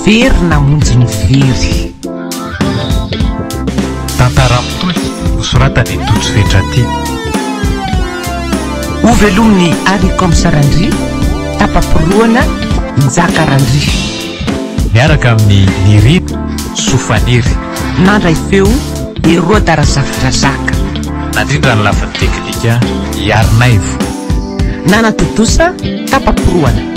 very namonjy ny very. Tantara mitohy nosoratany Tojo Vedraty. Ovelominy Ariko Amsarandry, tapapiroana Njaka Randry. Miaraka amin'ny Niry Sofaniry. Nandray feo Ero Darazafitra Zaka. Nadrindra ny lafiny teknika Iarnaivo. Nanatotosa tapapiroana.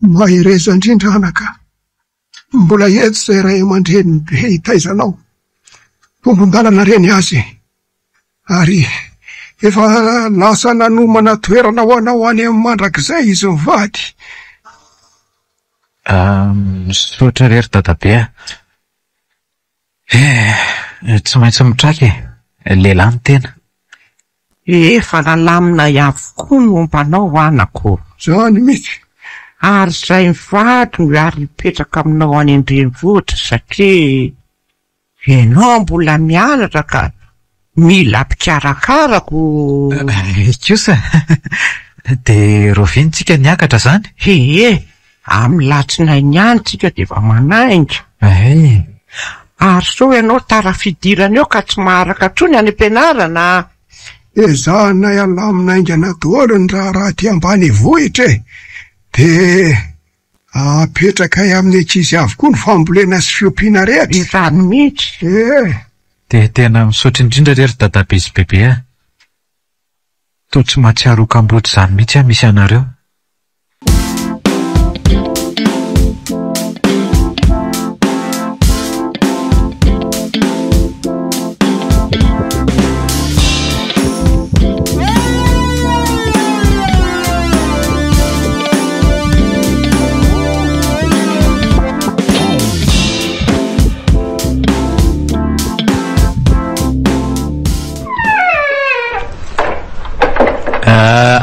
Mahireza indrindra anaka. Mbola eto izay ray aman-dreny be hitaizanao. Tombon-dalana reny azy. Ary efa lasa nanomana toerana ho anao any amin'ny mandrakizay izy mivady. Misaotra rery dadabe. Tsy maintsy mitraky lehilahy ny tena. Efa nalamina avokoa ny ompanao anako. Zany mihitsy. Ary izay mivady no ary mipetraka aminao any an-drenivohitra satria ianao mbola mianatra ka mila mpikarakarako. Kosa de rovintsika niakatra zany? Amin'ny latsinainy ihany tsika de efa manainga. Ary so ianao tara fidirana eo ka tsy maharaka trony any am-pianarana. Ezahana ialamina aingana daholo ny raha ambany vohitra e. De apetraka amin'ny ankizy avokoa ny fambolena sy fiompiana rehetra. Izany mihitsy. De tena misaotra indrindra rery dadabe sy bebe. Toa tsy mahatsiaro kamboatra izany mihitsy misy anareo.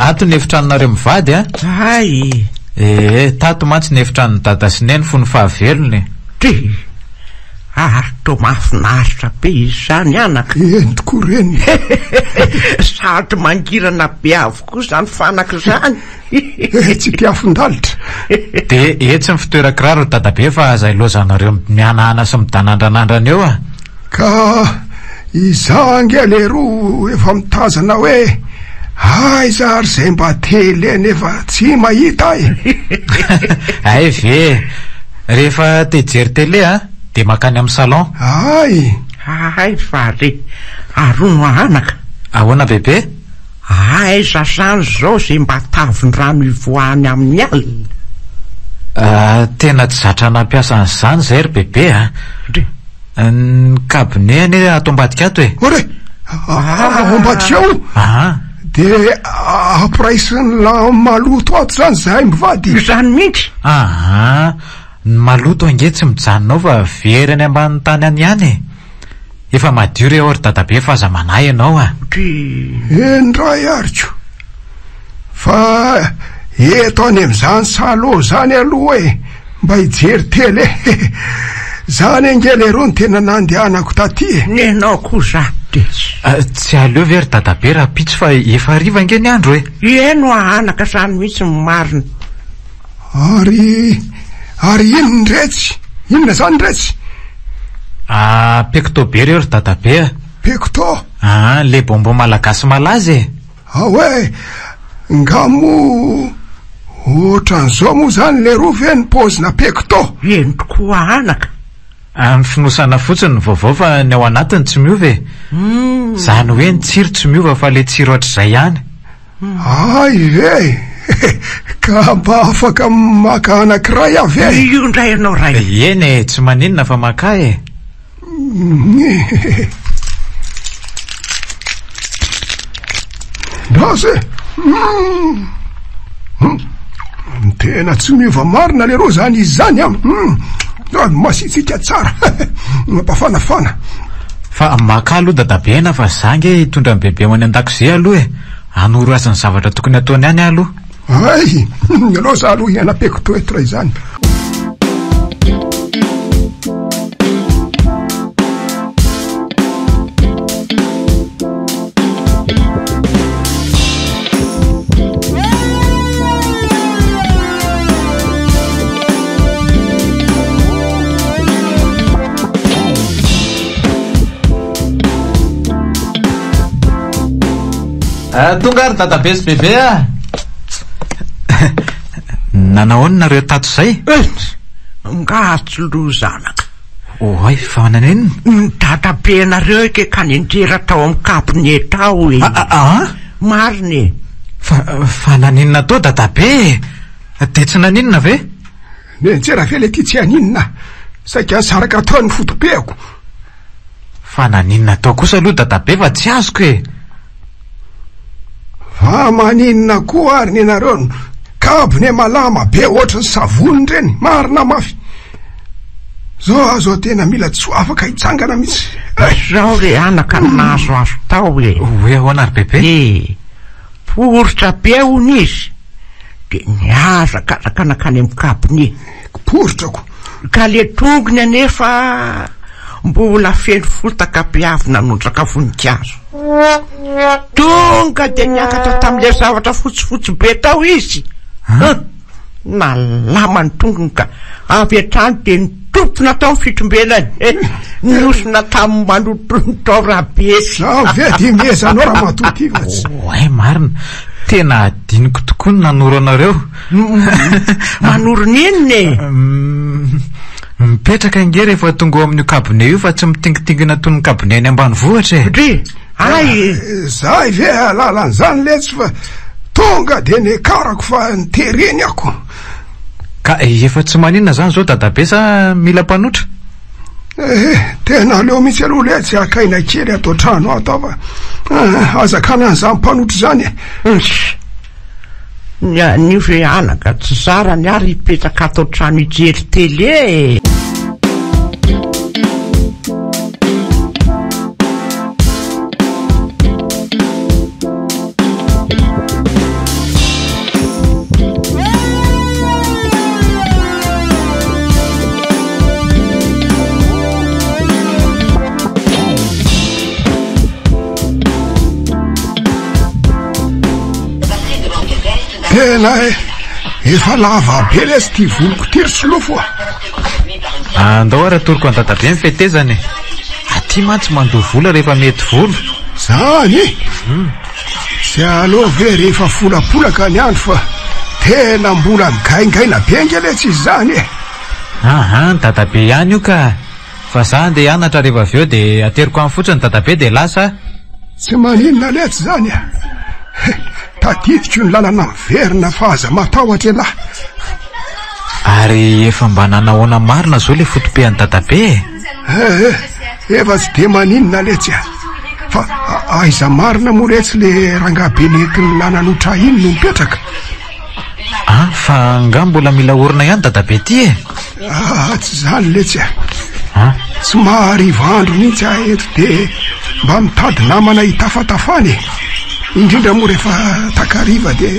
Ato ny efitranonareo mivady a? Tato mantsy ny efitranony dada sy neny fony fahavelony. To mahafinaritra be izy zany anaka. Tokoa reny. Sady mangirana be avokoa zany fanaka zany. Tsy tiafindalitra. De etsy ny fitoeran-kiraro dadabe fa zay lozanareo mianahana sy midanandranandrana eo a. Ka izange le roa efa mitazana hoe aiza ary zay mba tele nefa tsy mahita Ay ve, rehefa te jery tele de makany amin'ny salon. Fare arono anaka. Ahoana bebe? Aiza zany zao zay mba tavin-drano ivoahany amin'ny tena tsy zatra nampiasa an'izany zay ry bebe ny kabine ane ato ambadika ato e. Ore, ambadika ao? De ampiraisiny la maloto ato zany zahay mivady. Zany mihitsy. Ny maloto ange tsy mijanonao fa very any ambanin'ny tany any ihany. Efa madio reo ry dadabe fa aza manahy ianao Endray ariko. Fa eto any amin'izany salo zany aloha mba hijery tele. Zany angely ero ny tena nandehanako taty. Nenao koa tsy aleo very dadabe raha pitso fa efa hariva ange ny andro Eno anaka zany mihitsy ny marina. Ary inona ndretsy? Inona zany ndretsy? Pecto be reo ry dadabe. Pecto? Le bonbon malagasy malaza ngamo ohatran'izao moa zany le roa ve ny paozina pecto? Eno tokoa anaka. Ny finosana fotsiny ny vaovao fa ny ao anatiny tsy miova Zany hoe ny tsiro tsy miova fa le tsiro ohatr'izay ihany. Ka mba afaka maka anankiray avy Io ndray ianao ray. Eny tsy maninona fa maka Ndaze tena tsy miova marina le roa zany izy zany masitsika tsara. Mampafanafana. Fa maka aloha dadabe fa zange hitondra ny bebe any an-dakozia aloha anoro azy ny zavatra tokony ataony any aloha. Aloha za aloha hianapeko toetra izany. Tonga ary dadabe sy bebe a. Nanahoana nareo tato zay? Ngatsoloa zanaka. Oay, fa nanenina? Dadabe nareo ke kanindrera tao amin'ny kabone tao e. Mariny. Fa naninona tao dadabe? De tsy naninona ve? Nianjera ve le ty tsy aninona? Saika saraka ataony fotopeako. Fa naninona tao kosa aloha dadabe fa tsy azoko e. Fa maninona koa ary ny nareo kabone malama be ohatrany savony reny, marina mafy. Zao azo tena mila tsy afaka hitsangana mihitsy. Zao re anaka nazo azo tao e. Hoe ahoana ary bebe? Poritra be hony izy de niazakazaka nakany amin'ny kabone. Poritrako. Ka le tongony anefa mbola feno fotaka mpiavina nondraka voninkazo. Tonga de niakatra tam'le zavatra fotsifotsy be tao izy. Nalama ny tongony ka avy hatrany de nitompona tao amin'ny fitombelany. Niosona tamin'ny manotony tao rabe. Zao ve di miezanao raha matotivatsy. Oay, marina. Tena adiniko tokoa ny nanoro anareo. Manoro ninona e? Mipetraka inge rehefa tonga amin'io kabone io fa tsy mitingitingina toy ny kabone any ambanivohitra e. Dre, ay zay ve alalan'izany letsy fa tonga de nikarako fa nitereny ako. Ka efa tsy maninona zany zao dadabe sa mila mpanotra? Tena leo mitsy aloha letsy akaina kely atao trano atao fa azakana an'izany mpanotra zany e. Nio ve anaka tsy zara ny ary hipetraka atao trano hijery tele. Tena efa lava be lesy ty voloko tiry solofo a. Andao ary atoroko an dadabe mifetezany. Aty mantsy mandoa vola rehefa mety volo. Zany sy aloha ve rehefa folapolaka ny andro fa tena mbola migaingaina be ngeletsy izy zany e. Dadabe ihany io ka. Fa za nde anatra rehefa avy eo de ateriko amin'ny fotsiny dadabe de lasa. Tsy maninona letsy zany a. Tadidiko ny lalana miverina fa aza matahotra lahy. Ary efa mba nanahoana marina zao le fotopean'ny dadabe. Efa tsy de maninona letsy a. Fa aiza marina moa letsy le rangabe nentin'ny lananotra iny no mipetraka. Fa nga mbola mila orina ihany dadabe ty e. Tsy zany letsy a. Tsy mahariva andro mihitsy a eto de mba mitady namana hitafatafany e. Indrindra moa rehefa takariva de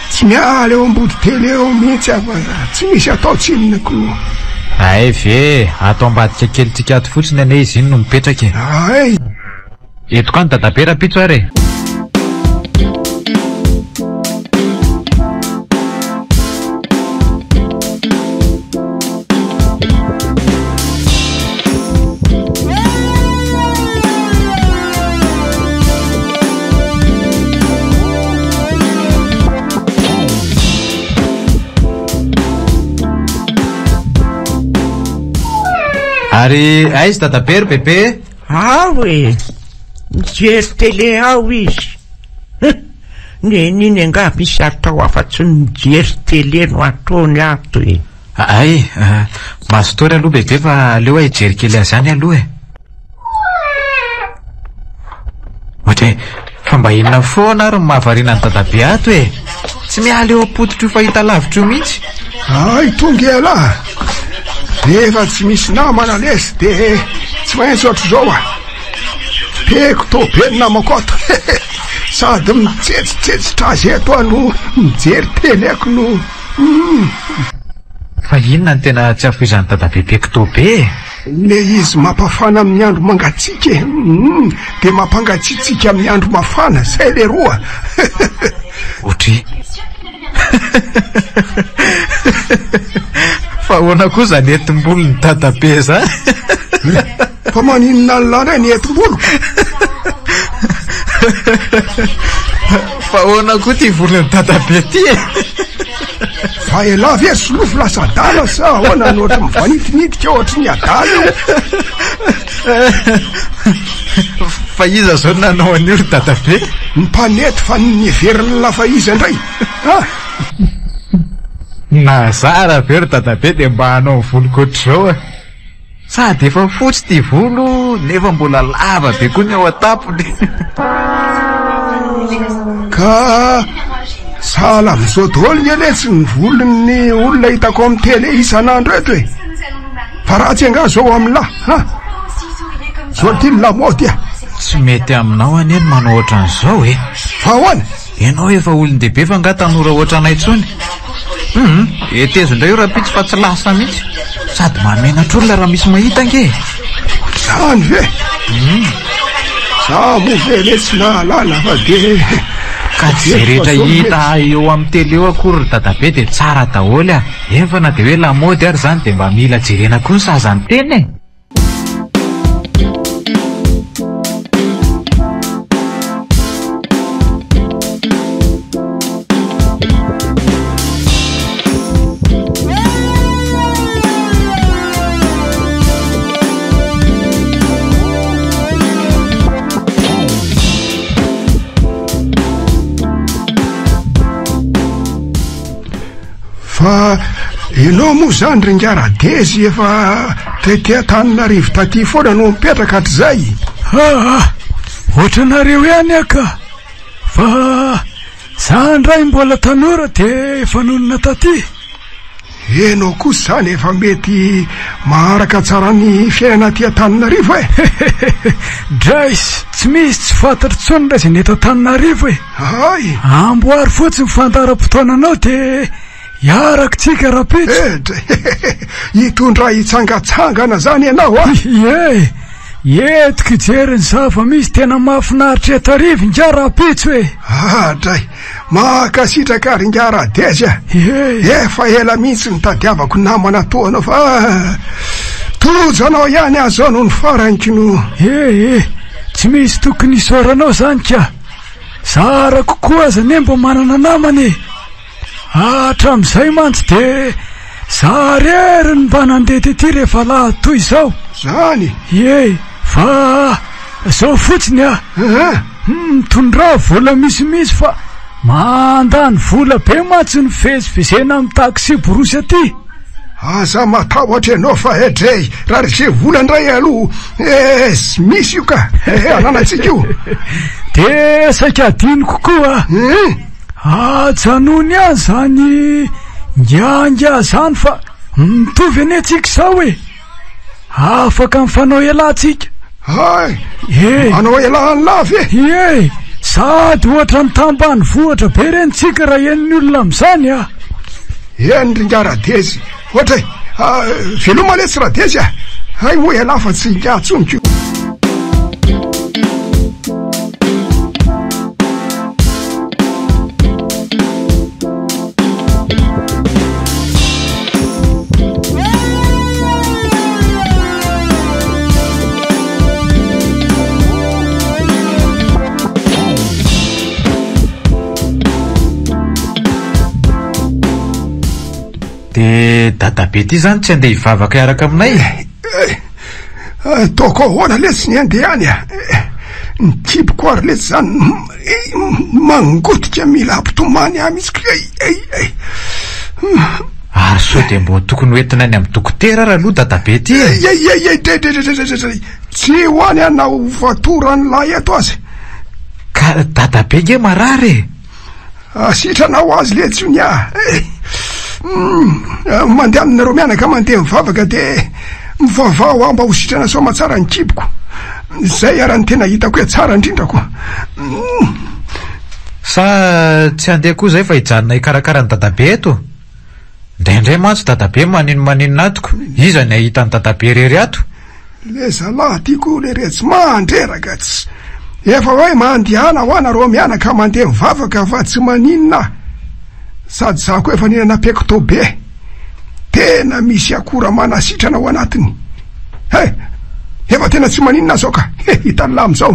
tsy miala eo ambody tele eo mihitsy fa tsy misy atao tsinonako. Ay ve atao ambadika kelitsika ato fotsiny ane izy iny no mipetraka e. Ay eto ka ny dadabe rapitso ary. Ary aizy dadabe ry bebe? Ao e, mijery tele ao izy. Neniny anga misy atao afa-tsy mijery tele no ataony ato e. Ay, mazotory aloha bebe fa aleo hijery kely azy any aloha e. Ohatra fa mba inona foana ary mahavariana ny dadabe ato e. Tsy miala eo am-pototro io fahita lavitra io mihitsy. Ay tonga ela. Rehefa tsy misy namana lesy de tsy maintsy ohatry zao a. Peko to be ny namako ato. Sady mitsetsitsetsitra azy eto no mijery teleko no. Fa inona ny tena tsy afizan'ny dadabe peko to be? Le izy mampafana amin'ny andro mangatsika de mampangatsitsika amin'ny andro mafana, zay le roa. Otry. Fa ahoana koa zany etim-bolo ny dadabe zany? Fa maninona ny lana ny etim-boloko? fa hoana koa ty volony dadabe ty fa ela ve solofo lasa dala sa hoana ny ohatra mivanitinitika ohatra ny adala fa iza zao nanao an'io ry dadabe ny mpanety fa niverina lafa iza indray na zara ve ry dadabe de mba hanao voloko ohatr'izao sady efa fotsy ty volo nefa mbola lava be koa ny ao atapony ka sala am'izao daholo ny eletsy ny volon'ny olona hitako amin'ny tele isan'andro eto e fa ratsy anga zao amin'lahy ha zao ty ny lamody tsy mety aminao any eny manao ohatran'izao e fa hoana ianao efa olon-dehibe fa nga tanora ohatranay tsony etezo indray io raha pitsy fa tsy lasa mihitsy sady mamenatr'olona raha misy mahita nge zany ve za moa ve letsy nahalala fa de ka tsy zay rehetra hita eo amin'ny tele eo akory ry dadabe de tsara daholo efa na de hoe lamody ary zany de mba mila jerena koa ny sazany teny e fa ianao moa zany ringaradesy efa tetea Tananarivo taty foana no mipetraka hatrizay ohatranareo ihany aka fa zandray mbola tanora de efa nonona taty enao kosa zany efa mety maharaka tsara ny fiainana ty Tananarivo e draisy tsy misy tsy fantatry tsony ra zay ny eto Tananarivo e ay amboary fotsiny fantara-potoananao de iaraka tsika rapitsy hitondra hitsangatsangana zany ianao etiko ijeriny zava misy tena mahafinaritra eto arivo nga rapitso e dray mahakasitraka ringaradesy efa ela mihitsy ny tadiavako namana toanao fa tojanao ihany azao no ny farankino tsy misy tokony isoranao zany ka zara kokoa aza ne mba manana namany hatram'izay mantsy de zarery ny mba nandeha tety rehefa lahatoy zao zany fa zao fotsiny mitondra vola misimisy fa mandany vola be mantsy ny fezivezena amin'ny taksi borosy aty aza matahotra ianao fa edrey raha ry vola ndray aloha misy io ka ananatsika io de saika adiny kokoa ajanony azy zany ngianga zany fa mitovy ane tsika sao e afaka mifanao elantsika manao elany lafy sady ohatra ny tambany vohatra be renitsika raha eniny olona am'izany eny ringaradesy ohatra veloma letsy radesy ay ho ela fa tsy ngatsoniko de dadabe ty zany tsy andeha hivavaka iaraka aminay toko ahoana letsy ny andeha any ny kiboko ary letsy zany mangotika mila ampitomany amitsika ary so de mbo tokony hoentina any amin'ny dokotera raha aloha dadabe ty tsy hoany anao vatorany lahy eto azy ka dadabe nge marary asitranao azy letsy io ny mandeha aminareo mianaka mandeha mivavaka de mivavao aho mba ho sitrana sao matsara ny kiboko zay ara ny tena hitako hoe tsara indrindra koa sa tsy andeha koa zay fa hijanona hikarakara ny dadabe eto ndraindray mantsy dadabe maninona atoko iza ny ahita ny dadabe rery ato le zalahy tiako le retsy mandreraka tsy efa hoe mandehana ho anareo mianaka mandeha mivavaka fa tsy maninona sady za koa efa ninanapeko to be tena misy akora manasitrana ao anatiny efa tena tsy maninona zao ka hitany la am'izao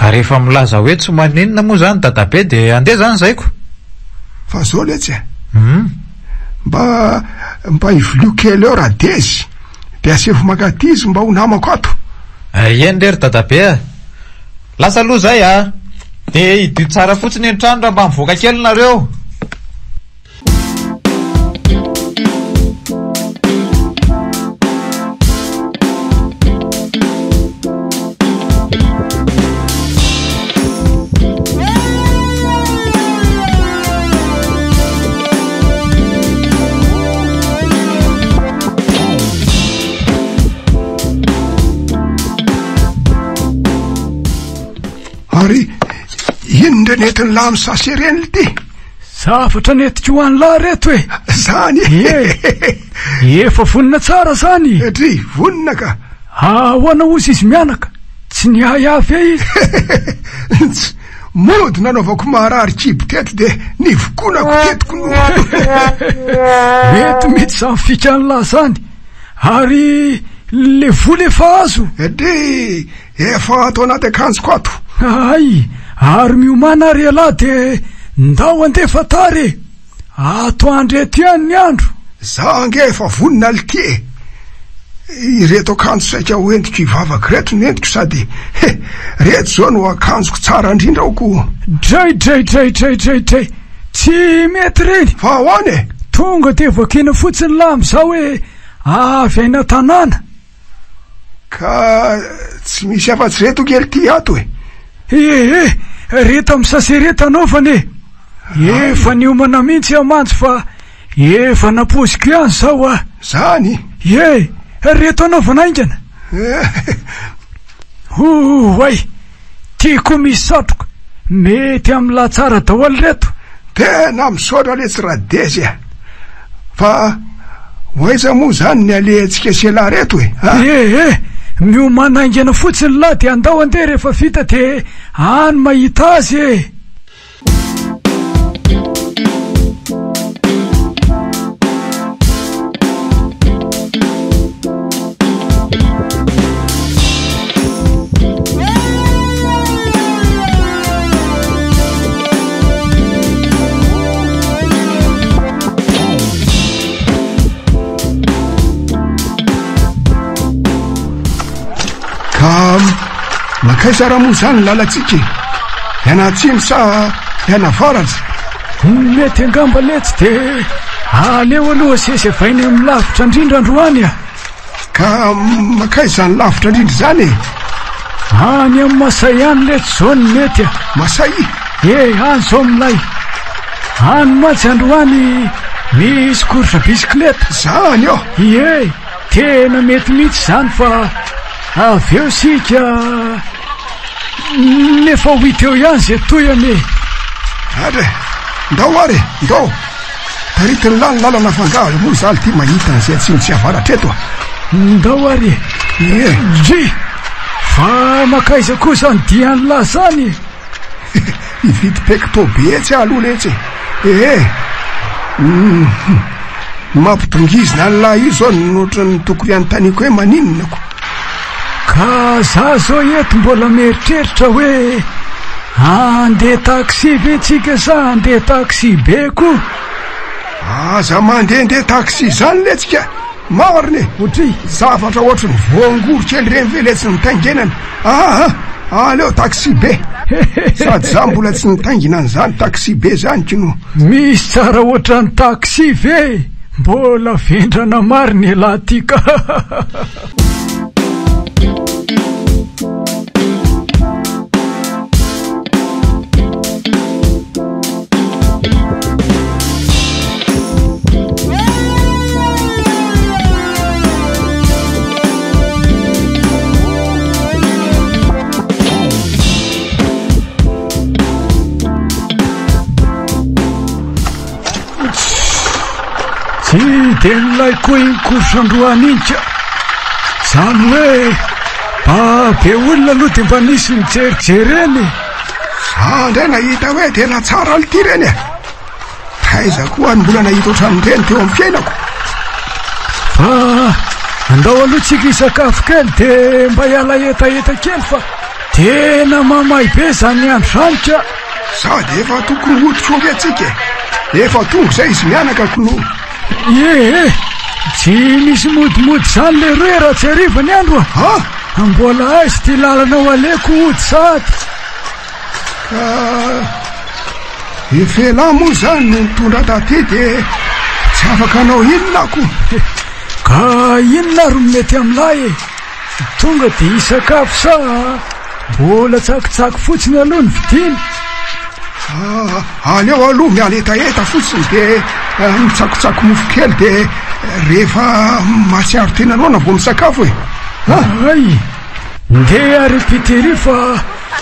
ka rehefa milaza hoe tsy maninona moa zany dadabe dia andeha zany zaiko fa zao letsy mba ivolio kely eo raha dezy de asefo makatizy mba ho namako ato eny rery dadabe lasa aloha zay de idio tsara fotsiny entrano raha mba mivoaka kely nareo ary inona netiny laha misasy reny ty zavatra netiko ho any lahy reto hoe zany efa vonina tsara zany dry vonina ka ahoana ozy izy mianaka tsy niayafy izy mody nanaovako marary kibo teto de nivokonako tetiko no mety mety zany fika any lahy zany ary le vola efa azo dry efa atao anaty akanjoko ato ay ary miomana ary alahy de ndao andefa tary atoandro ety ihany ny andro za nge efa vonina ality ireto akanjo saika ho endriko ivavako reto no endriko sady reto zao no akanjoko tsara indrindraoko dray tsy mety reny fa ahoany tonga de voakina fotsiny lahy am'izao hoe avy aina tanàna ka tsy misy afa-tsy reto kely ty ato reto amy sase reto anaovany efa niomana mihitsy amantsy fa efa napoziko ihany zao zany reto anaovana aingana ay tiako misy satroka mety amy laha tsara daholo reto tena misaotra letsy raha dezy fa hoaiza moa zany ny alehetsika sela reto miomana aingana fotsiny lahy de andao andeha rehefa vita de any mahita azy makaisara moa zany lalatsika ianatsiny sa ianavaratra mety angamba letsy de aleo aloha sesy avainy amy lavitra indrindra androany ka makaizany lavitra indrindra zany any amy masay any letsy zao ny mety masay any zao milay any matsy androany misy course bicyclette zany tena mety mihitsy zany fa avy eo sika nefa hoit eo ihany zay toyany ndao ary ndao taritiny lany lalana fangavy moa zaly ty mahita n'izay tsy misy avaratra eto ndao ary fa makaiza koa zany diany lahy zany ivity pecto be etsy aloha letsy mampitongizina any lahy io zao notrany tokony anontaniako hoe maninonako ka za zao eto mbola mieritreritra hoe andeha taxi ve tsika sa andeha taxi be ko aza mandehandeha taxi zany letsika mariny otry zavatra ohatrany voangoro kely reny ve letsy nitaingenany aleo taxi be sady za mbola tsy nitaingina an'izany taxi be zany kino misy tsara ohatrany taxi ve mbola vendrana mariny lahy tika tsy de nilay koa iny korsandroany inika zany hoe be olona aloha de mba nisy mijerijereny za ndray nahita hoe tena tsara ality reny taiza koa ny mbola nahita ohatran'ireny teo amy fiainako fa andao aloha tsika isakafo kely de mba hiala etaeta kely fa tena mamay be zany andro zanitra sady efa tokony hoditra omby atsika efa tonga zay izy mianaka kono tsy misy modimody zany le roe raha tsy ariva ny andro mbola aizy ty lalanao aleko ody sady efela moa zany no mitondra taty de tsy afaka anao inona ko ka inona ro mety amilay tonga de isakafo sa mbola tsakotsako fotsiny aloha ny vidiny aleo aloha mialetaeta fotsiny de mitsakotsako mofo kely de rehefa matsiaro tena anao na vo misakafo ay ndeha repeteri fa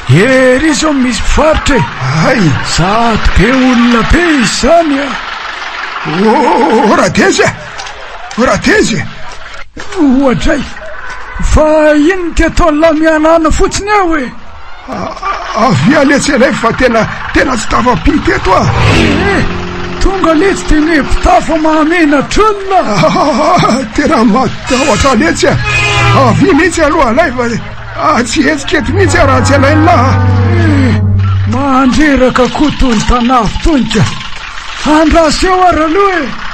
ery zao misy mpifaritra ay sady be olona be izy zany ratezy ohatray fa ino ty ataony lamianana fotsiny aho avy aletselay fa tena tsy tafapity eto tonga letsy de nepitafo mahamenatr'olona tena matahotra letsy avy mihitsy aloha alay fa tsy etsikety mihitsy raha tsy alainlaha mandreraka koa tony tanafo tonika andraso eo ary aloha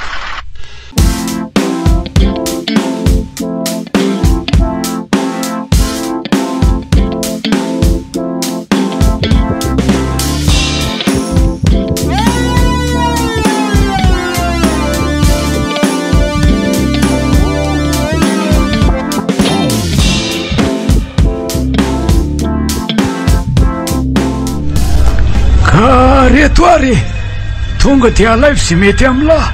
reto ary tonga de alaivo zay mety amilay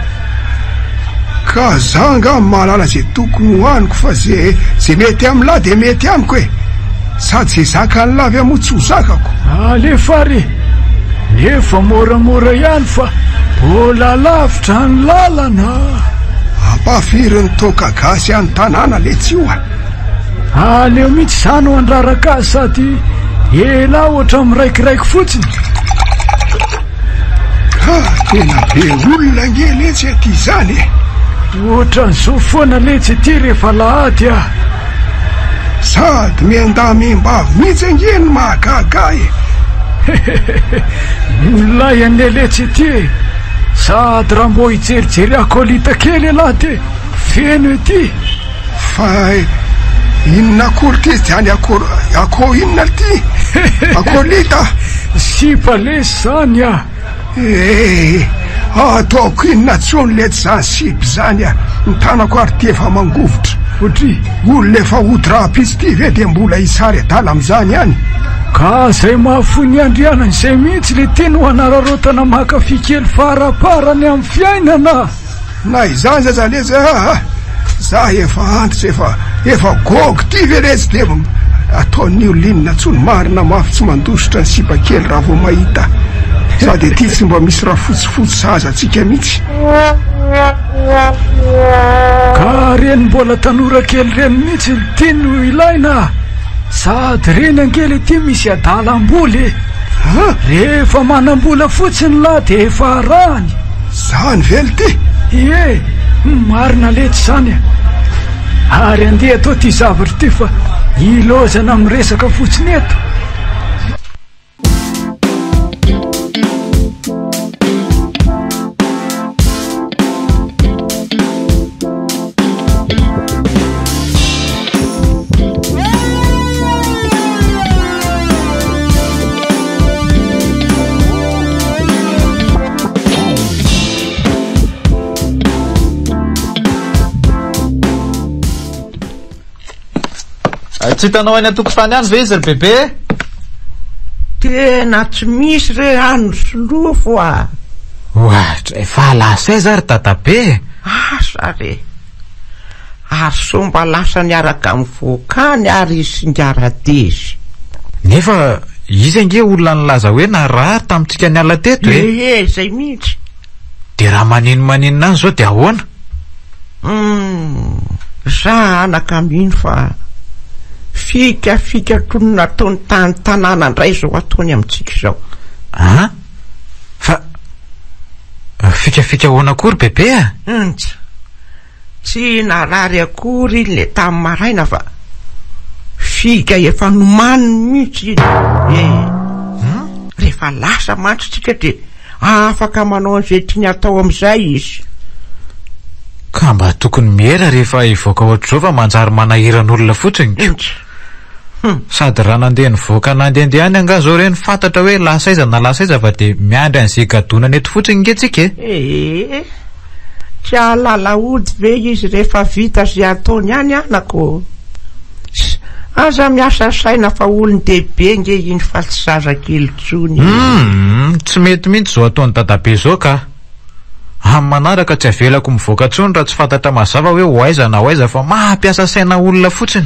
ka zanga mahalala zay tokony hoaniko fa zay mety amilay de mety amiko sady zay zaka ny lavy amo tsy ho zakako alefary nefa moramora ihany fa mbola lavitra ny lalana ampafiry ny toka gasy any tanàna le tsy oa aleo mihitsy zany ho andraraka azy sady ela ohatra miraikiraiky fotsiny tena be olona nge letsy aty zany ohatran'izao foana letsy ty rehefa lahady sady miandamembavy mihitsy angeny mahagaga milay an'le letsy ty sady raha mbo hijerijery akolita kely alahy ty feno ety fa inona akory ty zany ako inona ty akolita sipa lesy zany ataoko inona tsony letsy zany sipy zany ny tanako ary ty efa mangovotra otry olona efa odrapitsitivy de mbola isary adala am'izany any ka zay mahafony andrianany zay mihitsy le teny ho anararotana makafikely faraparany amin'ny fiainana na izany zazaletsy za efa antitsy efa gogo ty veletsy de ataon'io linina tsony marina mafy tsy mandositra ny sipa kely raha vo mahita sady ty tsy mba misy raha fotsifotsy sazatsika mihitsy ka reny mbola tanora kely reny mihitsy ty no ilaina sady reny angely ty misy adalam-boly rehefa manam-bola fotsiny lahy de efa arahany zany vely ty marina letsy zany ary andeha atao ty zavatra ty fa ilozana miresaka fotsiny eto tsy hitanao any atokotany any ve izy ry bebe tena tsy misy re ano solofo ohatra efa lasa izy ary dadabe asa re ary somba lasa niaraka amin'ny voakany ary isingaradizy nefa izy ange olona nylaza hoe narary tamintsika ny ala teto zay mihitsy de raha maninona any zao de ahoana za anaka mino fa fika tonona ataony tany tanàna ndray zao ataony amintsika zao fa fikafika hoana akory bebe tsy narary akory le tamin'ny maraina fa figa efa nomaniny mihitsy rehefa lasa mantsitsika de afaka manao an'izay tiany atao amin'izay izy. Ka mba tokony miera rehefa ivoaka ohatr'izao fa manjary manahiran'olona fotsiny. Sady raha nandeha nivoaka nandehandeha any anga zao reny fantatra hoe lasaiza na lasaiza fa de miandry an'izay gadonana eto fotsiny ngetsika tsy ahalala ody ve izy rehefa vita zay ataony any anako. Aza miasa saina fa olony dehibe nge iny fa tsy zazakely tsony. Tsy mety mihitsy zao ataony dadabe zao ka. Amin'ny manaraka tsy avelako mivoaka tsony raha tsy fantatra mazava hoe hoaiza na hoaiza fa mampiasa saina olona fotsiny.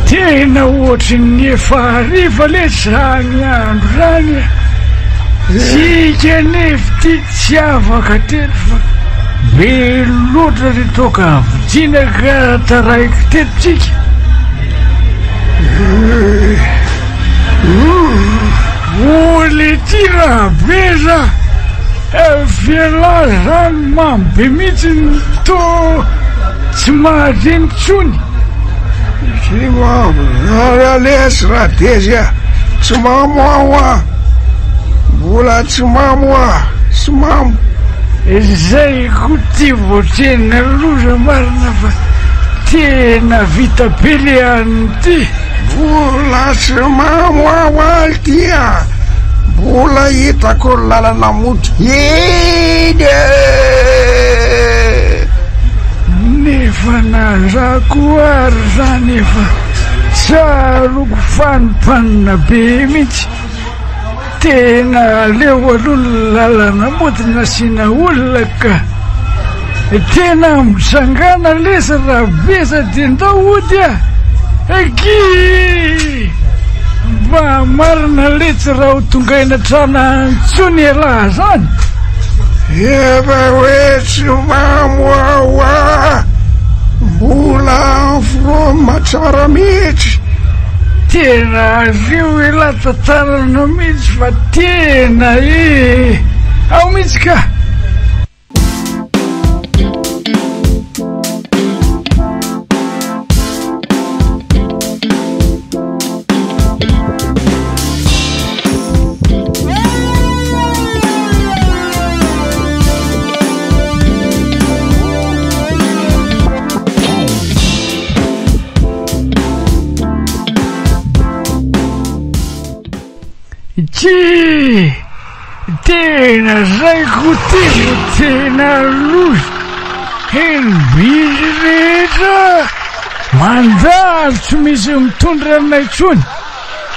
Tena ohatry ny efa hariva le zany andro zany sika nefa ty tsy afaka telo fa be loatra ry toka vidiana ka taraiky tetitsika. Oly ty raha beza fiala zany mamy be mihitsy ny to tsy mahatreny tsony. Alesy raha dezya tsy mamo aho a mbola tsy mamo a tsy mamo zay ko ty voatrena loza marina fa tena vita be le any ty. mbola tsy mamo aho aly ty a mbola hitako lalana mody iny nefa nazako ary zany efa tsaroko fanimpanina be mihitsy. Tena leo aloha lalana mody nasiana olona ka tena misangana lesa raha besa de ndao ody aky mba marina letsy raha ho tongaina trana ntsony alaha zany. efa hoe tsy mamo aho a mbola fro matsara mihitsy. Tena reo elatantarana mihitsy fa tena ao mihitsy ka. Tsy tena zay ko tena tena loza eny bizy rehetra mandalo tsy misy mitondra anay tsony.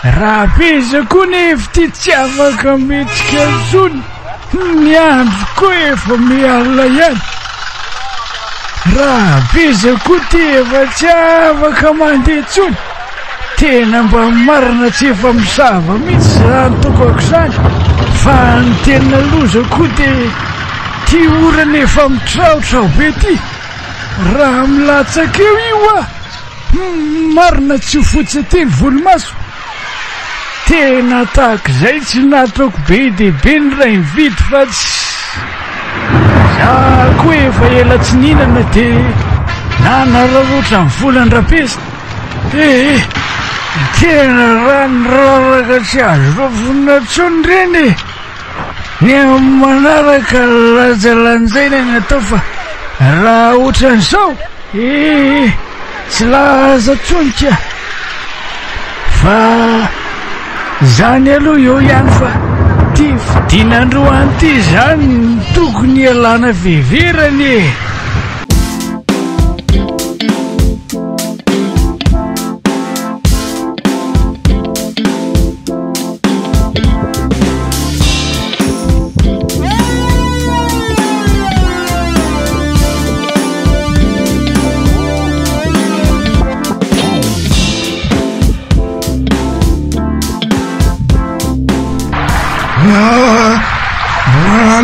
Raha peza koa nefa ty tsy afaka metsika tsony ny andro koa efa miala ihany. Raha peza koa ty efa tsy afaka mandeha tsony. Tena mba marina tsy efa misava mihitsy zany tokako zany fa ny tena loza koa de ty orana efa mitraotrao be ty. Raha milatsaka eo io a marina tsy ho fotsy ty ny volomaso. Tena tahaka zay tsy natoko be de be ny ray mividy fa tsy za koa efa ela tsy ninana de nanararoatra ny volany rapesa. Tena ranoraraka tsy azo rafona tsony reny ny manaraka lajalanjaina ny atao fa raha ohatran'izao tsy laza tsony ka fa zany aloha eo ihany fa ty fidinandroany ty zany tokony alana veverany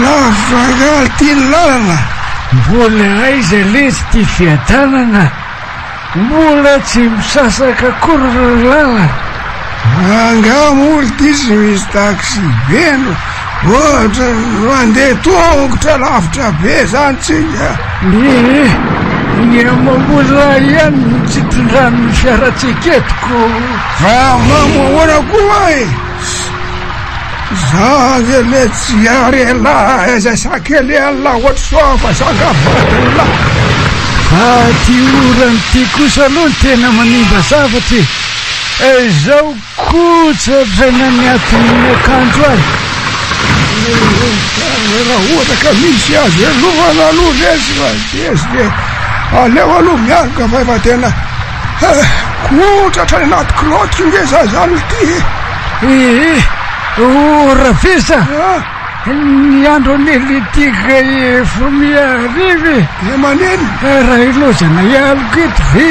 lavitra ty lalana. Mbola aiza lesy ty fiadanana, mbola tsy misasaka akory lalana. Angamoly ty sy misy taxi beno, ohatra mandeha tongotra lavitra be zany tsika. Ny amambola ihany no tsy tondrano ny fiaratsika etoko. Fa mamoana koa e, za ze le tsy arela aiza sakely alla ohatry soa fa sangavadala. Fa ty orany ty kosa aloha tena manimba zavatry. Zao kotsatra ny atin'ny akanjo azy. Raha ohatra ka misy azy alohana aloha lesy fa desy de aleo aloha miaraka fa efa tena kotratra ny anaty kilaoty ngeza zany ty. Ora vesa ny andro an'elitika efa miarivy. Maneny raha ilozana ialoko eto ve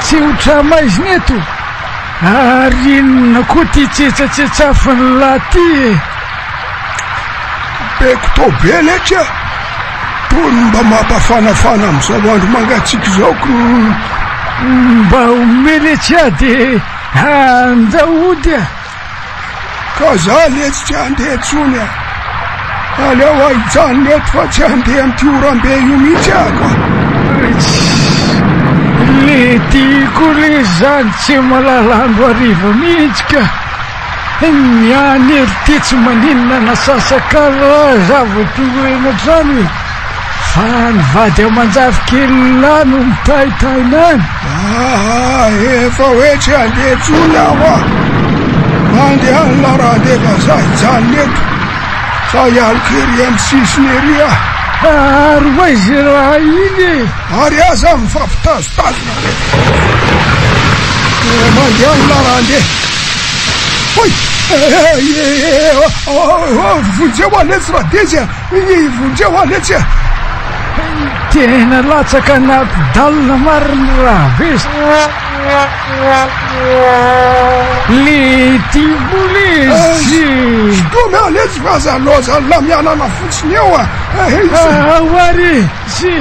tsy ho tramaiziny eto, ary inona koa ty tsetsatsetsafany laty beko to be letsa tony mba mampafanafana am'izao andro mangatsika zao ko mba omely tsiady anjaody a. Ka za letsy tsy andeha tsony a, aleo ahijanony eto fa tsy andeha am'ty orambe io mihitsy ako. Le tiako le zany tsy malalandro ariva mihitsy ka. Niany eri ty tsy maninona nasasakala zava-toena trano, fa nivady amanjavy kely lano mitaitaina any. Efa hoe tsy andeha tsony aho a, mandeha any la raha ndeha fa za hijanony eto sa ialoko ery amy sisiny ery a. Ary hoaizy raha iny ary aza mifampitazotazona mandeha any la raha ndeha. Oi, vonjeo aletsy raha dezy a, vonjeo aletsy a. Tena latsaka anampidalina mariny raha vesa. Le ty bolesy tome aletsy fa aza loza lamianana fotsiny eo a. Ahoary sy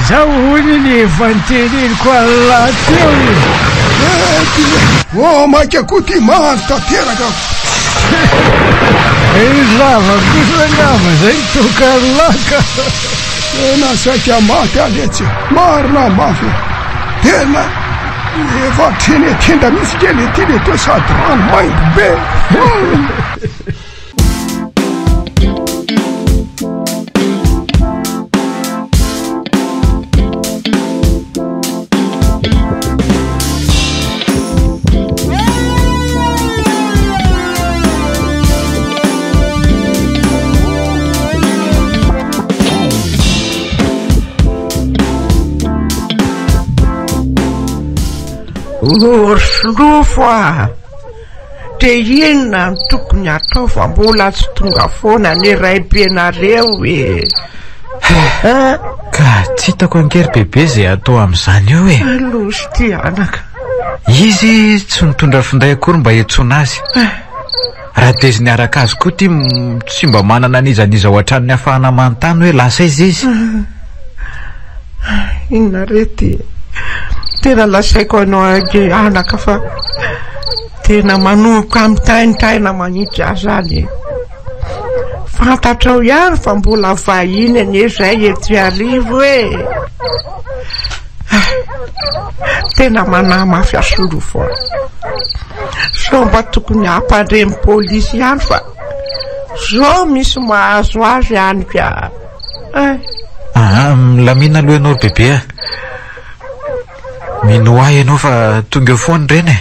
zao hony ny efa niteneniko alaty eo. Maika koa ty mahandro tanteraka. Zava-kosa ngava zay tokalaka. Tena saika maty aletsy, marina mafy tena efa tendra misy kely ty le to sady rano mainty be. Slofo a, de inona tokony atao fa mbola tsy tonga foana ny raim-pianareo e. Ka tsy hitako ankery bebe zay atao am'izany eo e. Losy ty anaka. Izy tsy mitondra finday akory mba hiantsona azy. Raha dezy niaraka azy koa ty tsy mba manana nizaniza ho atran'ny hafahana manontany hoe lasa izy. Inona rety tena lasaiko anao age anaka fa tena manomboka amin'ny taintaina manitsy azy zany. Fantatrao ihany fa mbola vahiny anie zay ety arivo e. Tena manamafy asolofo. So mba tokony hampandremy polisy ihany fa zao misy mahazo azy ihany ka. Milamina aloha ianao bebe a. Mino ahy ianao fa tonga eo foany reny e.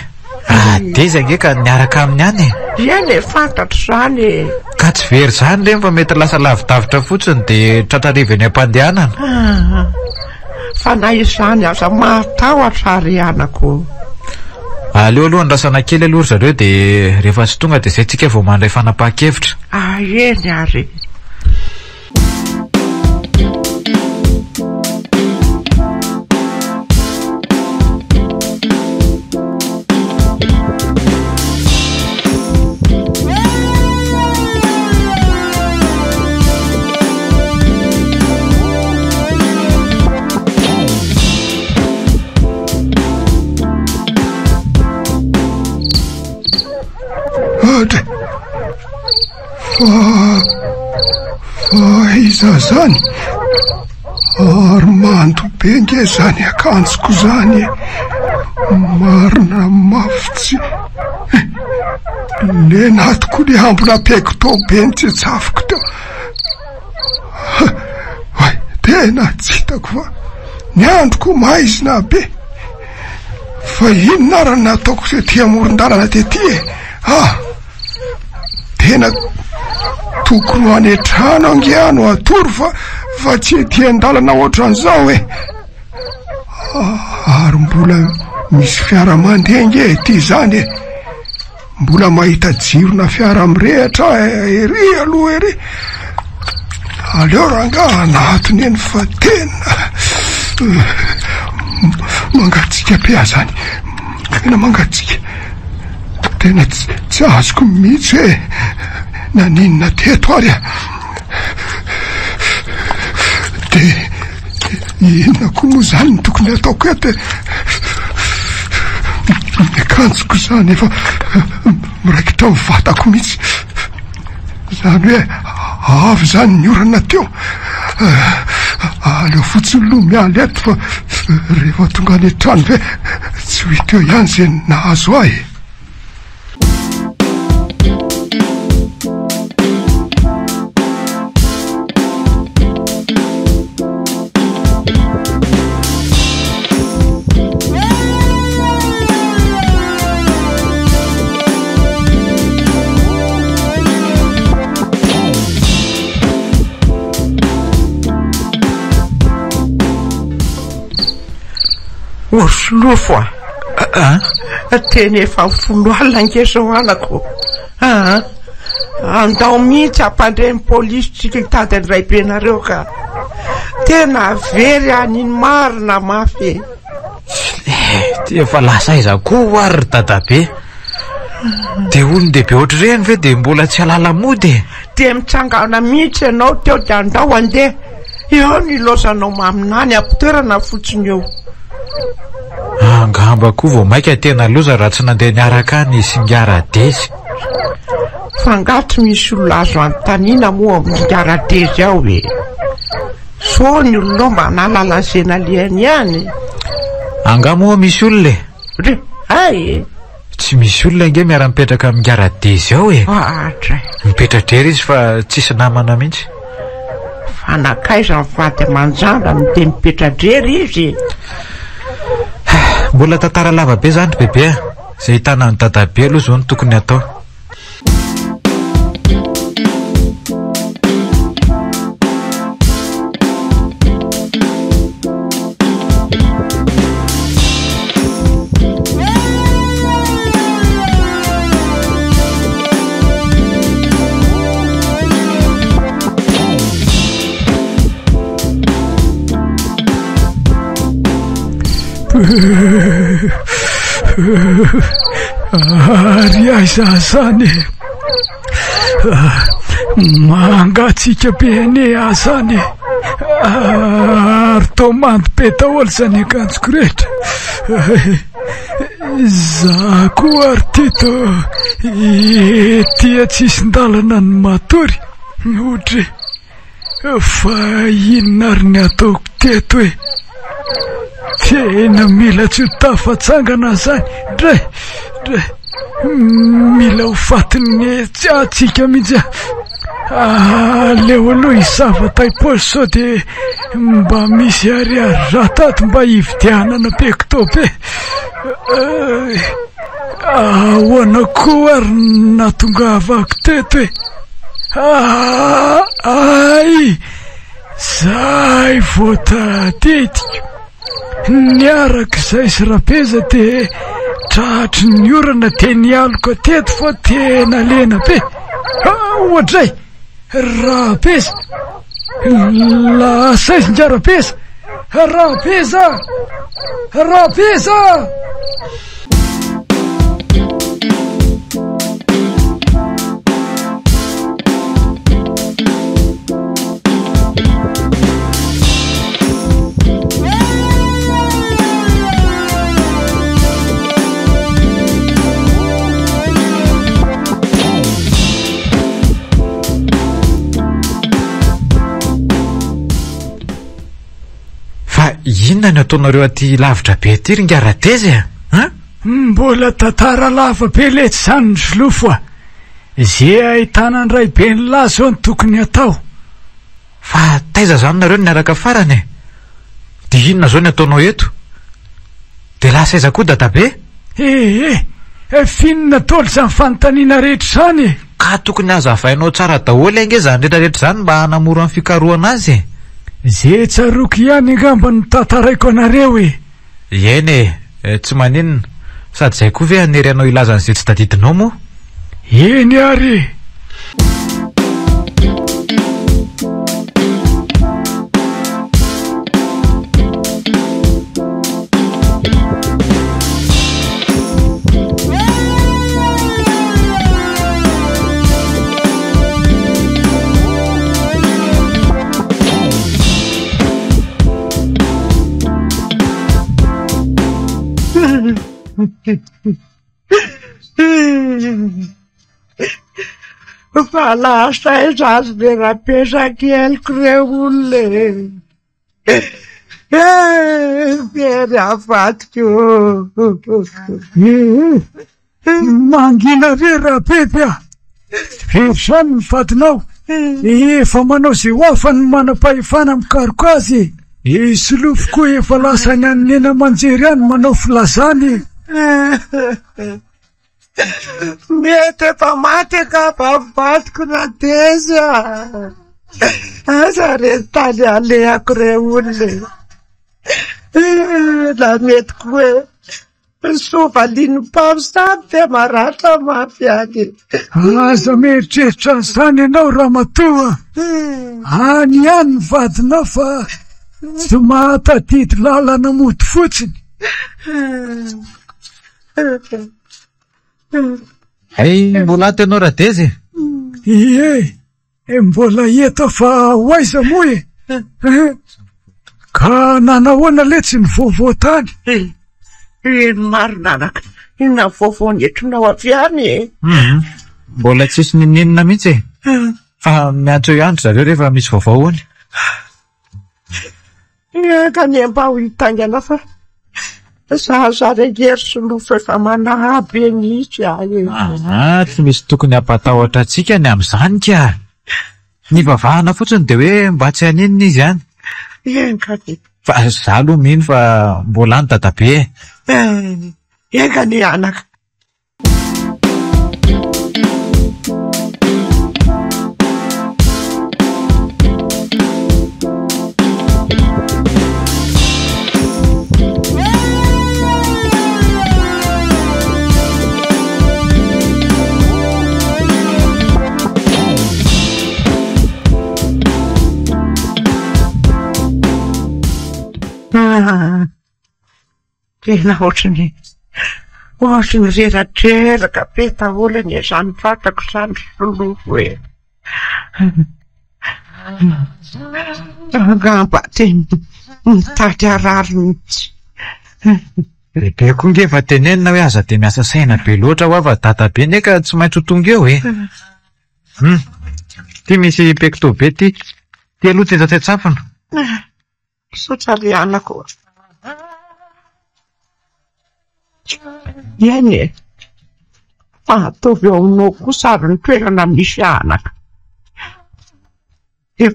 Raha dezy ange ka niaraka aminy any e. Iany e fantatro zany. Ka tsy very zany reny fa mety lasa lavidavitra fotsiny de tratrarivo any am-pandehanana. Fa na izany aza matahotra ary anako. Aleo aloha andrasana kely aloha zareo de rehefa tsy tonga de zay tsika vao mandray fanapahan-kevitra. Eny ary. Ohatra fa iza zany ary manto be nge zany akanjoko zany marina mafy tsy le natoko le ambona peko tao be ny tsetsafiko teo. Ay, tena tsy hitako fa ny androko maizina be. Fa inona raha nataoko se ty amoron-dalana tety e? Tena tokony ho any trano angiano atory fa tsy ety an-dalana ohatran'izao e. Ary mbola misy fiara mandeha nge ty zany e. Mbola mahita jirona fiara mirehatra ery aloha ery. Aleo ranga anatiny eny fa tena mangatsika be zany. Tena mangatsika. Tena tsy azoko mihitsy hoe naninona teto ary de inona koa moa zany ny tokony ataoko eto. Akanjoko zany efa miraikitra mivatako mihitsy. Zany hoe avy zany ny orana teo. Aleo fotsiny loha miala eto fa rehefa tonga any trano ve tsy ho hita eo ihany zay nahazo ahy. Osolofo teny efa folo alina ngeso anako. Andao mihitsy ampandreny polisy tsika hitady andray benareo ka tena very aniny marina mafy. Efa lasa iza koa ary dadabe. De olon dehibe ohatr'ireny ve de mbola tsy alala mody? De mitsangana mihitsy ianao teo de andao andeha. Eo ny losanao maminany ampitoerana fotsiny eo. Angamba koa vao maika tena loza raha tsy nandeha niaraka ny Singaradezy. Fangato misy olona azo antanina moa amin'ny Singaradezy ao e. So ny olona mba nalala sena liany ihany. Anga moa misy olona ay tsy misy olona nge miara-mipetraka amin'ny Singaradezy ao e. Mipetra-drery izy fa tsisy namana mihitsy. Fanakaiza mivady amanjanga de mipetra-drery izy. Mbola tantara lava be zany bebe. Zay hitana ny dadabe aloha zao ny tokony atao. Ary aiza zany mangatsika be ane azany ary tomandy be daholo zany akanjoko rehetra. Za koa ary teto tia tsisy ndalana ny matory ohatra fa inona ary ny ataoko teto e. Tena mila tsy tafatsangana zany dray mila ho fatiny atsika mihitsy. Leo aloha hisava tai-posy sao de mba misy ariary ratato mba hividianana pekitope. Ahoana koa ary natongavako teto e. Ay zay voatatetika niarak'izay sy rapeza de tratry ny orana de nialoko teto fa tena lena be. Ohatray rapeza lasaizy rapeza rapeza. Inona ny ataonareo aty lavitra be aty ringarateza Mbola tantara lava be letsy zany ny solofo a. Zay ahitana ny ray be ny lazo ny tokony atao. Fa taiza zany nareo niaraka farany dia inona zao ny ataonao eto? Dia lasa aiza koa dadabe? Finona tolo zany fanontaniana rehetra zany. Ka tokony hazavainao tsara daholo ange zany rehetrarehetra zany mba hanamora ny fikarohana azy. Zay tsaroky ihany angamba ny tantaraiko anareo Eny tsy maninona. Sady zay koa ve hanery anao ilaza an'izay tsy tadidinao moa? Eny ary. Fa lasa azy le rapesaky eloko reo olona very afatiko mangina re rapepy Versany ny fadinao efa manao zay hoafany manam-pahefana mikaroko azy solofo koa efa lasa ny anena manjery any manao filazany mety efa maty ka vavadiko na teza asa retany alehako re olona la mety koa sovaliany mpamosavy de maratra mafy any aza mieritreritra an'izany ianao ramatoa any ihany ny vadinao fa tsy mahatadidy lalana mody fotsiny mbola aty ianao radezy mbola eto fa hoaiza moa ka nanahoana letsy ny vaovao tany marinanaka inona vaovao netrinao avy any mbola tsisy ninina mihitsy fa miantso ihany zareo rehefa misy vaovao ony ka ny mba ho hitangana fa zaregery solofo efa manahaby mihitsy tsy misy tokony hampatahotra antsika ny amin'izany ka ny vavahana fotsiny dia hoe mba tsy haninina izy ihany fa za aloha mino fa mbola any dadabe eka ny anaka tena ohatrany reratreraka be taolany zany fatako zany solofo angamba ty mitady arary mihitsy lehibe koa nge fa tenenina hoe aza dia miasa saina be loatra ho ava dadabe neka tsy maintsy ho tonga eo ty misy pekto be ty aloha tezatetsapona sotsarianako eny ataovy eo aminao kosa ary ny toerana misy anaka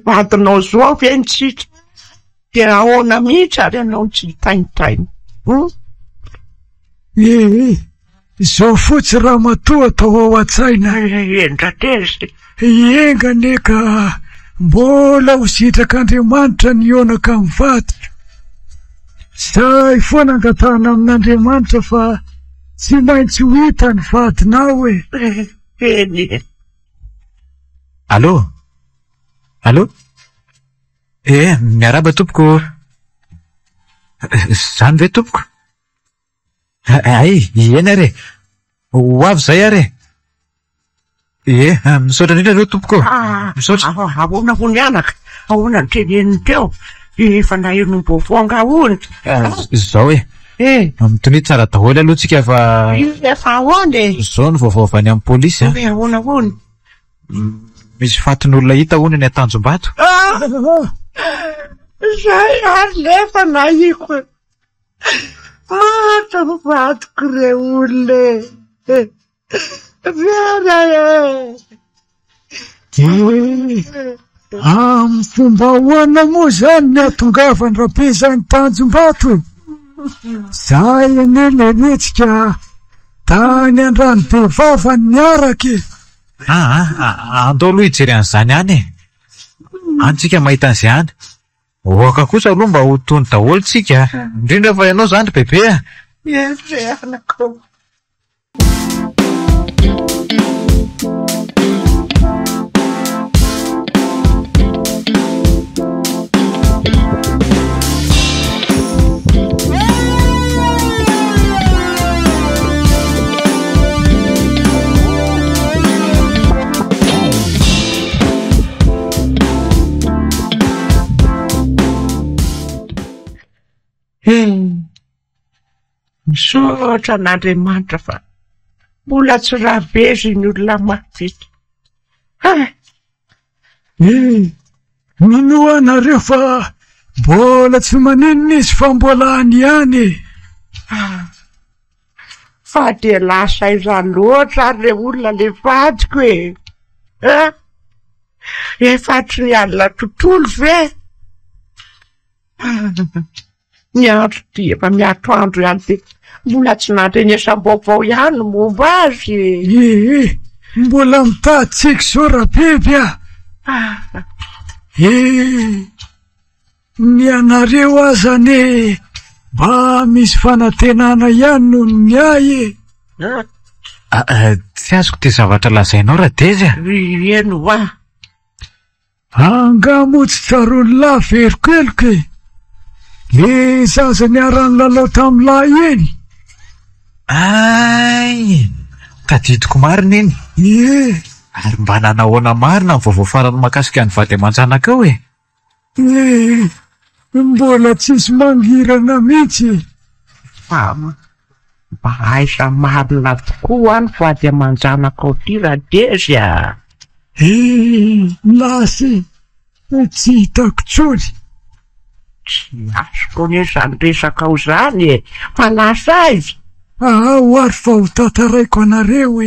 vadinao zao ve nitsitra dia ahoana mihitsy ary ianao tsy tainitainy zao fotsy raha matoa atao ao an-tsaina endratezy engane ka mbola ho sitrakan'Andriamanitra ny onaka mivady zay foana angatahana amin'Andriamanitra fa tsy maintsy ho hita ny vadinao eny allo miaraba tompoko zany ve tompoko eny are ho avy zay are misaotra indrindra reo tompoko misaotra ahoana ho ny anaka ahoana ny teneniny teo efa nahenom-baovao angahony zao mitonety tsara daholo aloha tsika fa efa ahoany zao ny vaovao avy any amin'ny polisy ahoana hony misy fatin'olona hita hony ny atanjom-bato Zay ary lefa naiko mata mivadiko re olona vera amin'ny fomba ahoana moa zany ny atongavany rabe zany Tanjombato zay ane le retsika tany Andranobe vavany niaraky andao aloha hijery an'izany any antsika mahita an'izay any oaka kosa aloha mba ho tony daholo tsika indrindra fa ianao zany bebe erenako misaotra an'Andriamanitra fa mbola tsy rabezy ny olona mafita. Mino anareo fa mbola tsy maninona izy fa mbola any ihany. Fa de lasa izany loatra ary le olona le vadiko efatry ny alina tontolo ve? Ny andro ty efa miatoandro ihany de mbola tsy nandrenesam-baovao ihany momba azy. Mbola mitady zao rahabiby ny anareo azany mba misy fanantenana ihany noho ny ahy. Tsy azoko ty zavatra lazainao Radeza. Eno angamo tsy tsaron'ny lahy veriko le zaza niarany lalao tamin'ny lahy eny. Tadidiko marina iny. Ary mba nanahoana marina ny vaovao farany mahakasika ny vady aman-janaka ao mbola tsisy mangirana mihitsy. Mba aisa marina tokoa ny vady aman-janaka ao ty Radeza. Lasy tsy hitako tsony. Tsy azoko nezany resaka ao zany fa lasa izy. Ho ary fa ho tantaraiko anareo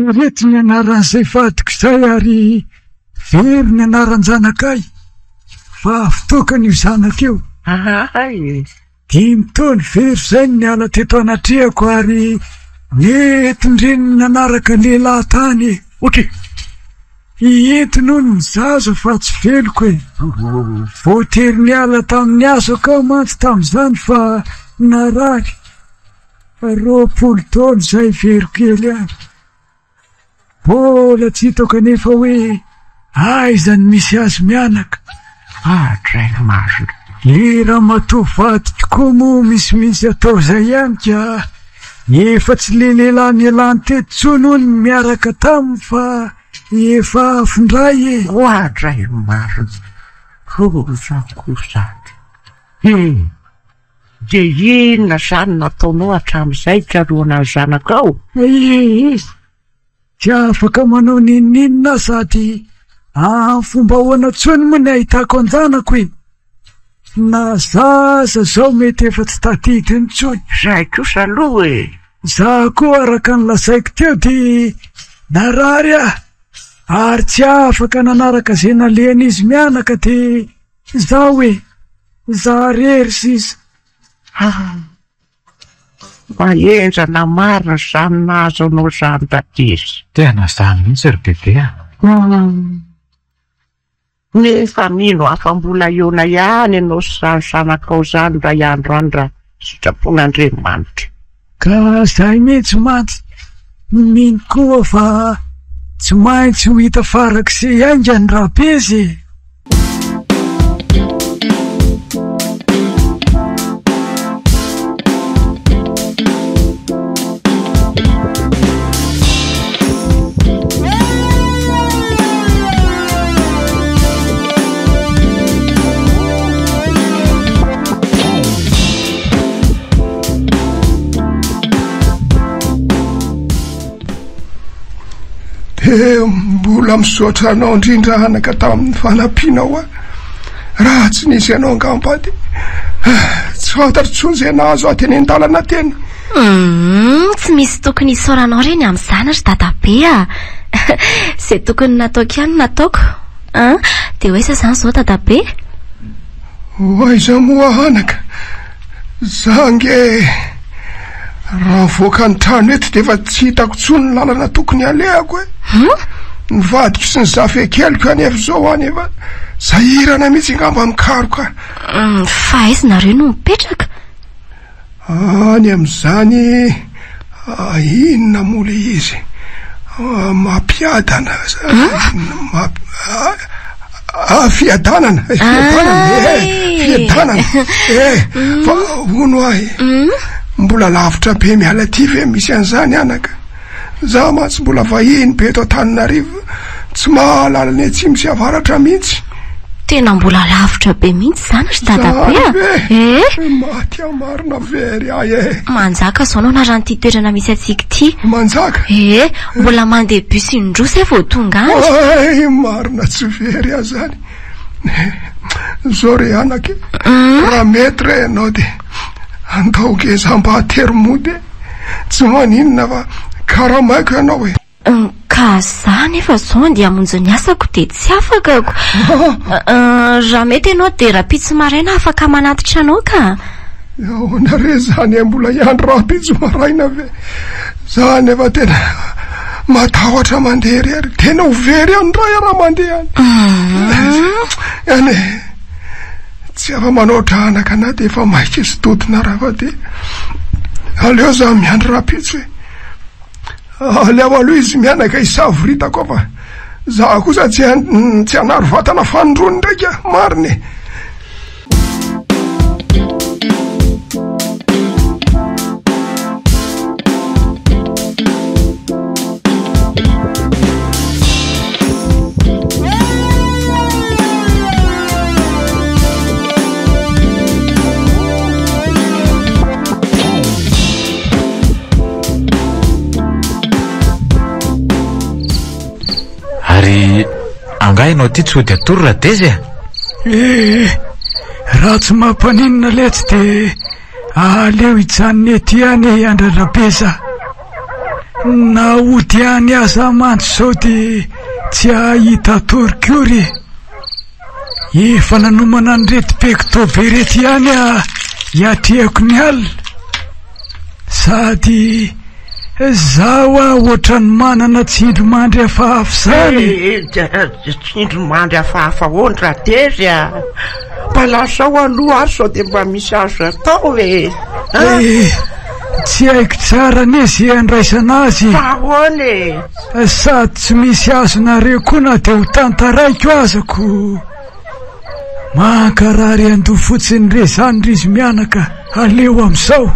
Rety ny anaran'izay vadiko izay ary very ny anaran-janakay fa fitokany io zanaka io. 5 taona very zay ny ala teto anatrehako ary netindreny nanaraka lehilahy tany. Iety noho ny zaza fa tsy veloko voatery ny ala tamin'ny asako aho mantsy tamin'izany fa narary 20 taona zay very kely any. Mbola tsy hitako anefa hoe aizany misy azy mianaka. Dray marina. Le ramatoa vadiko koa moa misimisy atao zay ihany ka efa tsy le lehilahy nialany teto tsony hono miaraka taminy fa efa afindray Dray marina. Zany. De inona zany nataonao hatramin'izay karoana ny zanakao? Tsy afaka manao ninina sady fomba ahoana tsony moa ny ahitako an-janako na zaza zao mety efa tsy tadidiny tsony. Zay kosa aloha Zaho koa araka ny lazaiko teo dia narary ary tsy afaka nanaraka izay nalehana izy mianaka dia zaho zaharery sisa. Mahenjana marina zany nahazo anao zany Radeza. Tena zany mihitsy ry bebe. Nefa mino afa mbola eona ihany ianao sy zany zanakao zany ray andro any raha sitrapon'Andriamanitra. Ka zay mihitsy mantsy mino koa fa tsy maintsy ho hita farak'izay aingany rabezy. Mbola misaotra anao indrindra anaka tamin'ny fanampianao raha tsy nisy ianao angambady tsy fantatro tsony izay nahazo ateny an-dalana teny. Tsy misy tokony isaoranao reny amin'izany ry dadabe izay tokony nataoko ihany nataoko dia hoe zany izao dadabe. Aiza moa anaka zange raha voaka ny trano eto dia efa tsy hitako tsony ny lalana tokony alehako nivadiko sy ny zafekeliko anefa izao any efa zahirana mihitsy ngamba mikaroka. Fa aiza nareo no mipetraka? Any amin'izany inona moa le izy mampiadana fiadanana fa hono ahy mbola lavitra be miala ty ve misy an'izany anaka za matsy mbola vahiny be eto Antananarivo tsy mahalala ny atsimo sy avaratra mihitsy. Tena mbola lavitra be mihitsy zany ry dadabe maty amarina very ahy manjaka zao anao naran'ity toerana misy atsika ty manjaka mbola mandeha bus indroa vao tonga any marina tsy very ahy zany zao re anaka raha mety re ianao de andaoke za mba hateromody tsy maninona fa karamaiko ianao ka za nefa zao andeha hamonjy ny asako dia tsy afakako raha mety ianao dia rapitso maraina afaka manatitra anao ka. Nare zany mbola iandro rapitso maraina ve za nefa tena matahotra mandeha rery tena ho very any ray raha mandeha any tsy afa manaotra anaka na dia efa maika sy totona raha fa dia aleo za miandro rapitso aleo aloha izy mianaka isavoritako fa za kosa tsy hanaro vatana fanondrony ndraika mariny. Ary angahy ianao ty tsy ho dia torora dezy raha tsy mampaninona letsy dia aleo hijanony ety any andradrabeza na ody any aza mantso zao dia tsy ahita torikory efa nanomana ny reti-pekitobe rety ihany hiatrehako ny alina sady zaho ohatrany manana tsindro mandry hafahafa zany. Tsindro mandry hafahafa hono raha tery mba lasao aloha ary sao dia mba misy azo atao tsy haiko tsara nezy andraisana azy ahoany sady tsy misy azonareo koa na dia ho tantaraiko azako mankarary andoha fotsiny re zany ry izy mianaka aleo amin'izao.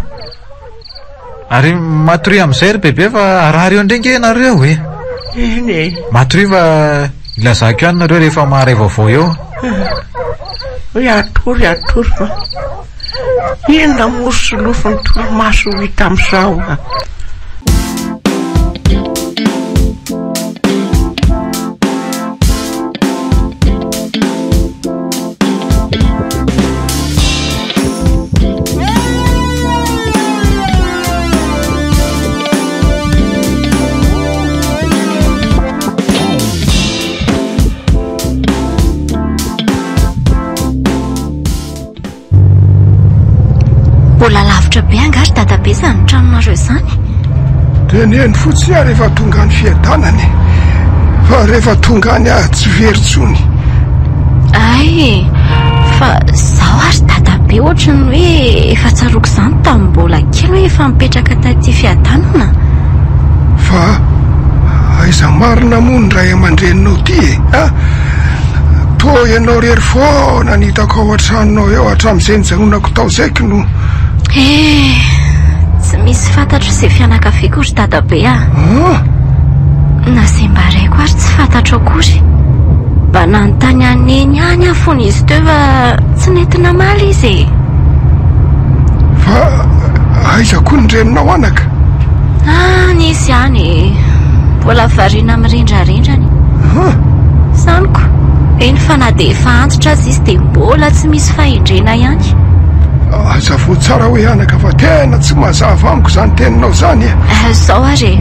Ary matory amin'izay ry bebe fa arary eo indringy nareo matory fa ilazako ihany nareo rehefa maharay vaovao eo hoe atory fa inona mosolofony toromaso hita amin'izao mbola lavitra be angazy dadabe zany tranonareo zany. Teneny fotsiny aho rehefa tonga ny fiadanany fa rehefa tonga any tsy veritsony. Ay fa zaho ary dadabe ohatrany hoe efa tsaroko izany tamin'ny mbola kely hoe efa mipetraka taty fiadanana. Fa aiza marina moa ny ray aman-dreninao ty to ianao rery foana ny hitako ao an-tranonao eo hatramin'izay nijanonako tao zaiko no tsy misy fantatro izay fianakaviako ry dadabe na izay mba raiko ary tsy fantatro akory mba nanontany aneny any aho fony izy teo fa tsy nentina maly izy fa aiza koa ny reninao anaka nisy any mbola variana mirendrarendrany saniko eny fa na dia efa antitra azy izy dia mbola tsy misy fahendrena ihany. Azafo tsara hoe anaka fa tena tsy mazava amiko izany teninao izany e. Zao are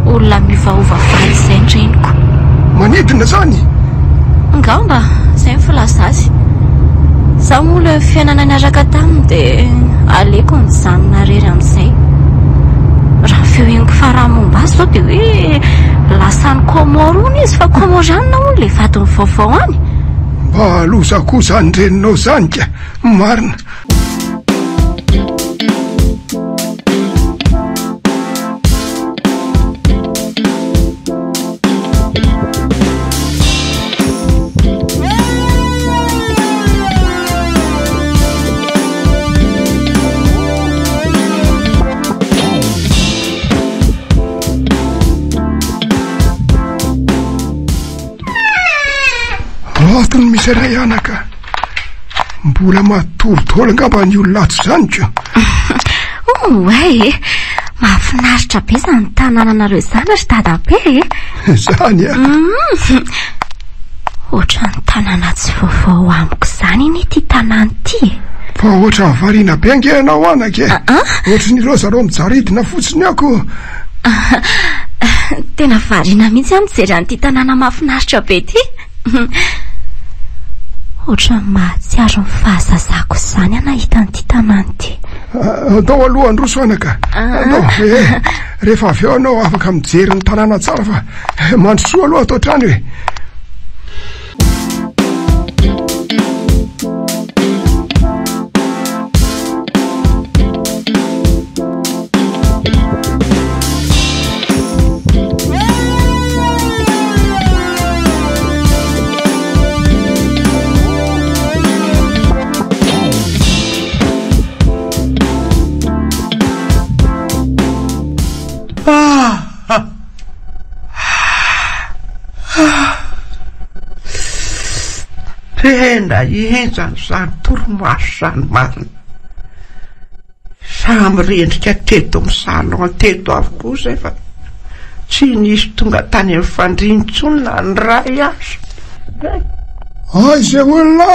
olona miovaova faly izay ny reniko. Manidina zany? Ngamba izay ny filazazy. Zaho moa ilay fiainana niaraka taminy dia aleoko mijanona rery amin'izay. Raha feoeniko faraha momba azy zao dia hoe lasa ny Komorony izy fa Komorianina hono ilay vadiny vaovao any. Mba loza koa izany reninao izany ka marina. Atony misy ray anaka mbola matoritoly ngamba ny olonatso izany ko. Oe mahafinaritra be izany tanànanareo izany ry dadabe. Izany a ohatra ny tanàna tsy vaovao amiko izany iny ity tanàna ity. Fa ohatra ny variana be nge ianao anaka e. Ohatra ny rozareo mijaridina fotsiny ako. Tena variana mihitsy aho mijery an'ity tanàna mahafinaritra be ity. Ohatra mahatsiaro ny fahazazako izany aho nahita an'ity tanàna ity. Andao aloha androso anaka. Andao rehefa avy eo anao afaka mijery ny tanàna tsara fa mandrosoa aloha atao trano e. Tena enjany izany torimaso izany marina. Samy rendrika teto amin'ny salon teto avokoa izay fa tsy nisy tonga tany amin'ny fandrinitsony na ny ray azy. Izay olona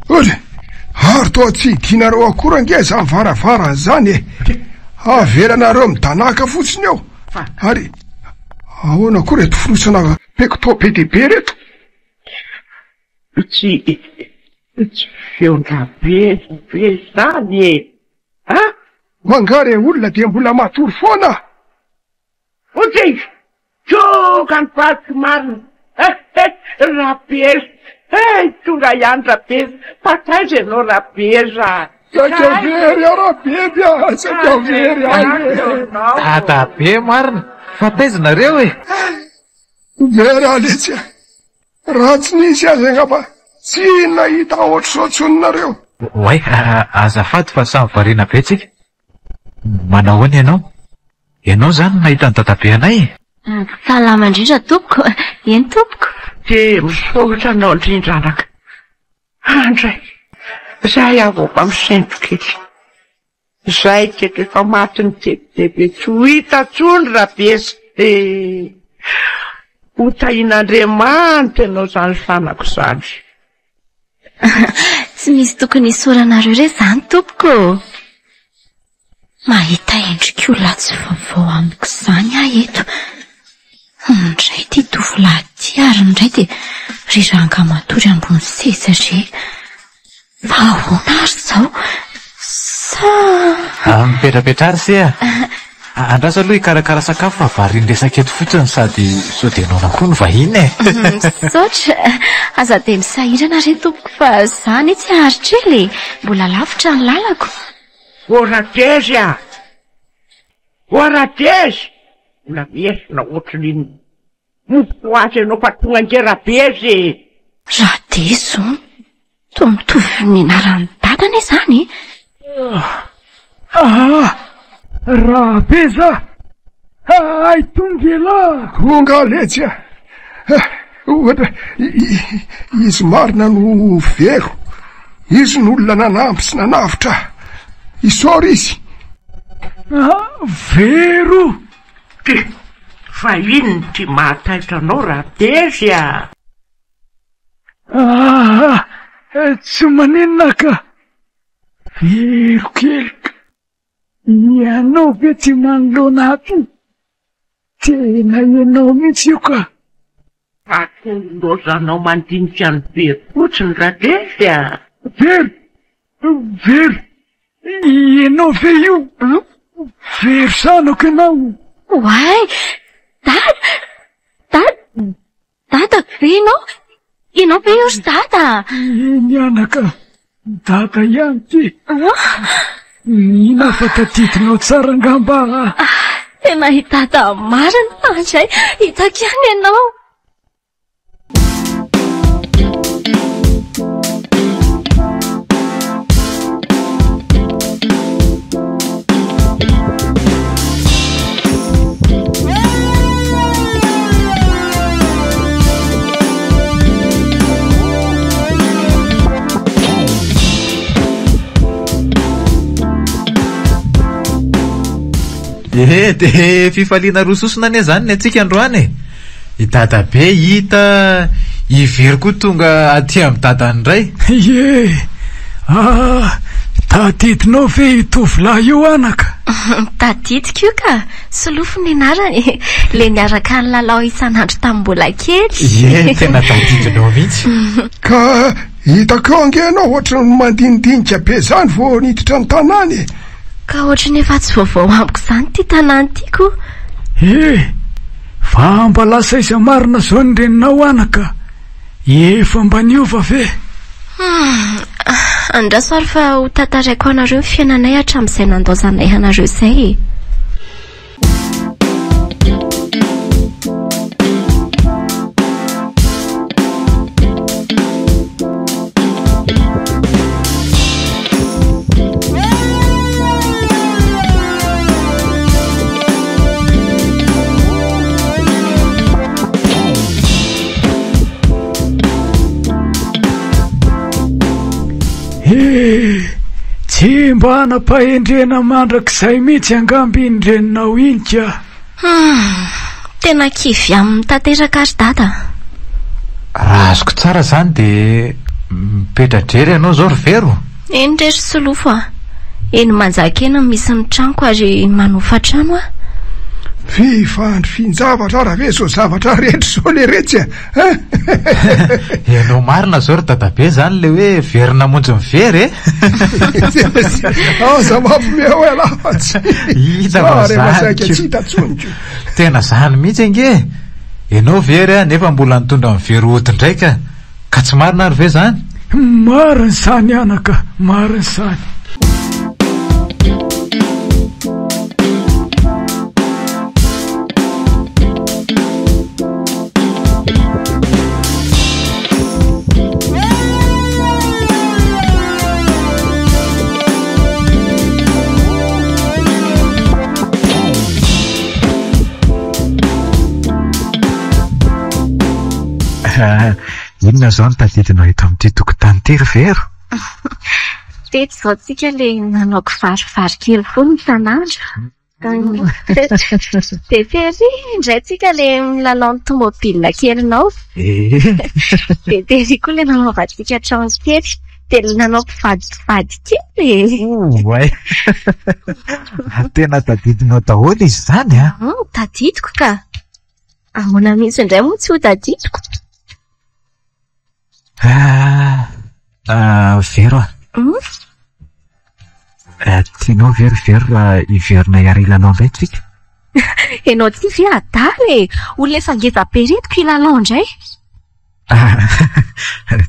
ohatra ary toa tsy higinareo akora nge izany varavara izany e. Avelanareo midanaka fotsiny eo. Ary ahoana koa reto forosana pekto be dehibe reto? Tsy feon-drabe zany e. Mangary olona dia mbola matory foana. Otsy tsoka ny paty marina. Rabeza tonga ihany rabeza pataiza ianao rabeza. Sakavery arabe bia sakavery Dadabe marina fa taizanareo e. Very aletsy raha tsy nisy azy ngamba tsy nahita ohatr'izao tsoninareo. Oay azafady fa samy variana be tsika. Manao ahoana ianao? Ianao zany nahita ny dadabe anay e? Salama indrindra tompoko. Eny tompoko. Dia misoratra anao indrindra anaka. Andray zahay avoaka misento kely. Zay teto efa matiny tebitebe tsy ho hita tsony rabeza. Ho tahin'Andriamanitra ianao izany fanako izany. Tsy misy tokony hisoranareo re izany tompoko. Mahita endrik'olona tsy vaovao amiko izany aho eto. Indray ty tovolahy ty ary indray dia ry ranga matory ambony seza re. Fa ahoana ary izao? Mipetrapetra ary se andrasa aloha hikarakara sakafo fa variany resaka eto fotsiny sady sao dia naona koa ny vahiny e. Saotra aza dia misahirana re tompoko fa izany tsy haritra ely mbola lavitra ny lalako. Oratezy a! Oratezy! Mbola miesina ohatrany mipoazy ianao fa tonga nge rabezy. Radezo toa mitovy ny anaran'ny dadany izany. Rabeza ay tongela tonga letsy ohatra izy marina no vero izy n'olona nanampy sy nanavitra isora izy. Vero fa ino ty mahataitra anao raha tezya? Tsy maninona ka verokelika ianao ve ty manoloana aty? Tena ianao mihitsy io ka. Atolozanao mandinika ny very fotsiny raha tezya. Very ianao ve io? Very sanako ianao. Why? Dada ve ianao? Ianao ve io ry dada? Mianaka, dada ihany ty. Ina fa taditinao tsara ngamba. Tena hitata marina andray, hitako ihany ianao. De fifaliana rososona ane zany ny atsika androany. I dada be hita ivery koa tonga aty amin'ny dadany ray. Taditinao ve tovolahy io anaka? Taditiko io ka, solofo ny anarany. Le niaraka ny lalao isan'andro tamin'ny mbola kely. Tena taditinao mihitsy. Ka hitako ange ianao ohatrany mandinidinika be zany vao niditra ny tanàny. Ka ohatrany efa tsy vaovao amiko zany ty tanàny tiako. Fa mba lasa iza marina zao ny reninao anaka. Efa mba niova ve? Andrasary fa ho tantaraiko anareo ny fiainanay hatramin'izay nandozanay anareo izay. Tsy mba hanapahendrena mandrakizay mihitsy angamby iny reninao iny ka. Tena kivy amin'ny tanteraka ary dada. Raha azoko tsara zany de mipetradrery ianao zao ry vero. Eny rery solofo a. Eny manjakena misy ny tranoko ary manofa trano a. Fifandry finjavatra raha ve zao zavatra rehetra zao le retsy a. Ianao marina zao ry dadabe zany le hoe very namonjy ny very aza mampome hoe lafatsy. Hita fa zany tsy hita tsoniko. Tena zany mihitsy ange. Ianao very nefa mbola nitondra ny very otin-draika. Ka tsy marina ry ve zany? Marina zany anaka, marina zany. Inona zao ny tadidinao eto amin'ity tokotany ty ry vero? Teto zao tsika le nanaoko varivary kely foana isan'andro. De fery indray tsika le milalao ny tomobila kelinao. De tery koa le nanaovantsika trano kely. De le nanaoko vadivady kely. Way. Tena tadidinao daholo izy zany a? Tadidiko ka. Ahoana mihitsy indray moa tsy ho tadidiko. Vero tianao verovery iverina iarilanao indray tsika. Ianao ty ve adala e, olona efa ngeza be retiko ilalao indray.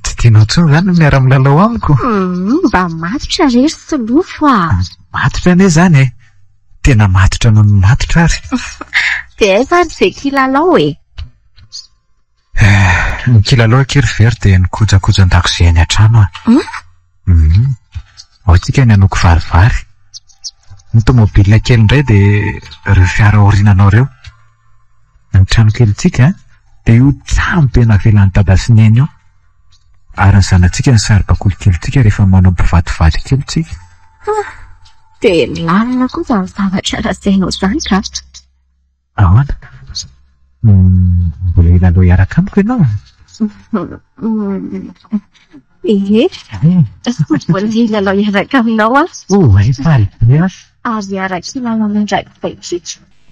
Tsy tianao tsony zany miara-milalao amiko. Mba matotra rery solofo a. Matotra ane zany e. Tena matotra noho ny matotra ary. De efa ry ze kilalao e. Ny kilalao kery very de nikojakoja an-dakozia any an-trano a. Ao tsika ny anoko varivary. Ny tomobila kely indray de reo fiara orinanao reo. Ny trano kely tsika de io trano tena velan'ny dada sy neny io. Ary ny zanatsika ny saribakoly kely tsika rehefa manao mpivadivady kely tsika. De lalina koa zany zavatra rahazainao zany ka. ahoana mbola ilalao iaraka amiko ianao mbola ilalao iaraka aminao a ary araka ilalao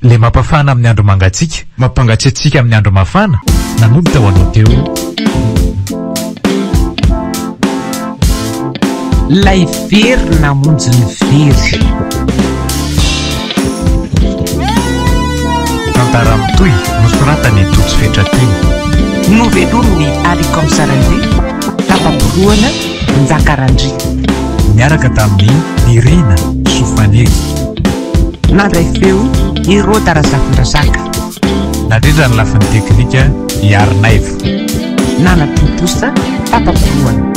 le mampafana amin'ny andro mangatsiaka mampangatsiatsika amin'ny andro mafana nanomby tao anao teo lay very namonjy ny very tantara mitoy nosoratany totsy fetrateny novelominy ariko am'sarandry tapaporoana njakarandry miaraka tamin'ny Irina Sofanely nandray feo ireo tarazafondrasaka nadrindra ny lafin'ny teknika Yarnaivo nanatomposa tapaporoana